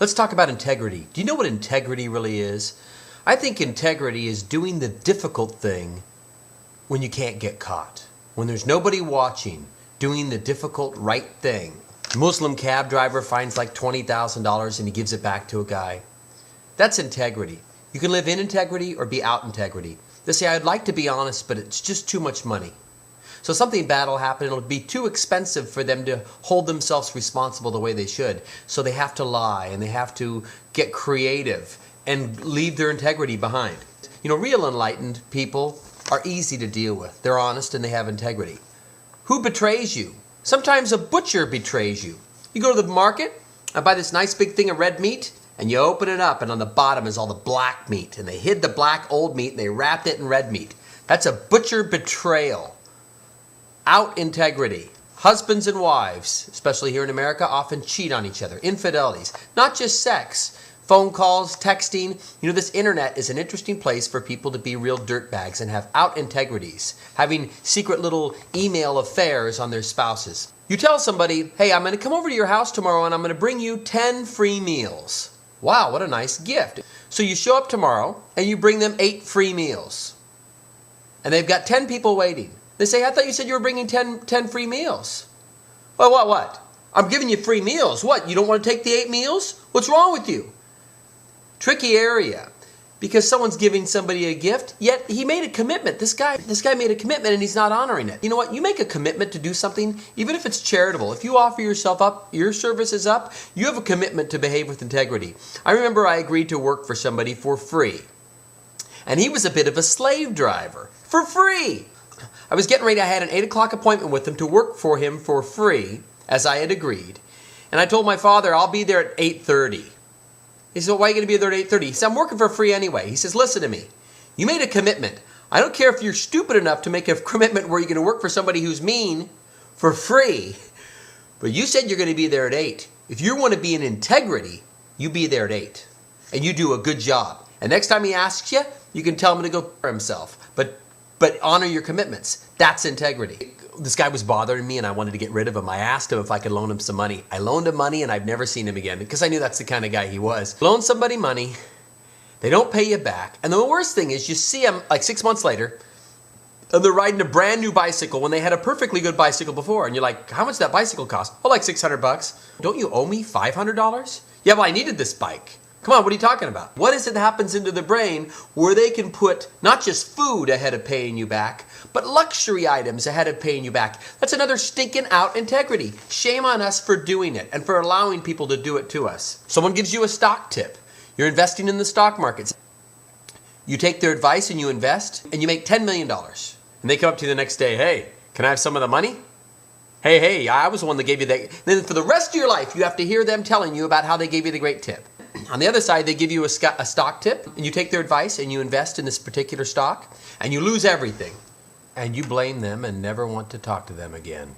Let's talk about integrity. Do you know what integrity really is? I think integrity is doing the difficult thing when you can't get caught. When there's nobody watching, doing the difficult right thing. A Muslim cab driver finds like $20,000 and he gives it back to a guy. That's integrity. You can live in integrity or be out integrity. They say, I'd like to be honest, but it's just too much money. So something bad will happen. It'll be too expensive for them to hold themselves responsible the way they should. So they have to lie and they have to get creative and leave their integrity behind. You know, real enlightened people are easy to deal with. They're honest and they have integrity. Who betrays you? Sometimes a butcher betrays you. You go to the market and buy this nice big thing of red meat and you open it up and on the bottom is all the black meat. And they hid the black old meat and they wrapped it in red meat. That's a butcher betrayal. Out integrity. Husbands and wives, especially here in America, often cheat on each other. Infidelities. Not just sex. Phone calls, texting. You know, this internet is an interesting place for people to be real dirtbags and have out integrities. Having secret little email affairs on their spouses. You tell somebody, hey, I'm going to come over to your house tomorrow and I'm going to bring you 10 free meals. Wow, what a nice gift. So you show up tomorrow and you bring them 8 free meals. And they've got 10 people waiting. They say, I thought you said you were bringing 10 free meals. Well, what? I'm giving you free meals. What, you don't want to take the 8 meals? What's wrong with you? Tricky area. Because someone's giving somebody a gift, yet he made a commitment. This guy made a commitment and he's not honoring it. You know what? You make a commitment to do something, even if it's charitable. If you offer yourself up, your services up, you have a commitment to behave with integrity. I remember I agreed to work for somebody for free. And he was a bit of a slave driver. For free! I was getting ready, I had an 8 o'clock appointment with him to work for him for free, as I had agreed. And I told my father, I'll be there at 8:30. He said, well, why are you going to be there at 8:30? He said, I'm working for free anyway. He says, listen to me. You made a commitment. I don't care if you're stupid enough to make a commitment where you're going to work for somebody who's mean for free. But you said you're going to be there at 8. If you want to be in integrity, you be there at 8. And you do a good job. And next time he asks you, you can tell him to go for himself. But honor your commitments. That's integrity. This guy was bothering me and I wanted to get rid of him. I asked him if I could loan him some money. I loaned him money and I've never seen him again because I knew that's the kind of guy he was. Loan somebody money, they don't pay you back. And the worst thing is you see them like 6 months later and they're riding a brand new bicycle when they had a perfectly good bicycle before. And you're like, how much did that bicycle cost? Oh, like $600. Don't you owe me $500? Yeah, well, I needed this bike. Come on, what are you talking about? What is it that happens into the brain where they can put not just food ahead of paying you back, but luxury items ahead of paying you back? That's another stinking out integrity. Shame on us for doing it and for allowing people to do it to us. Someone gives you a stock tip. You're investing in the stock markets. You take their advice and you invest and you make $10 million. And they come up to you the next day, hey, can I have some of the money? Hey, I was the one that gave you that. Then for the rest of your life, you have to hear them telling you about how they gave you the great tip. On the other side, they give you a stock tip, and you take their advice, and you invest in this particular stock, and you lose everything. And you blame them and never want to talk to them again.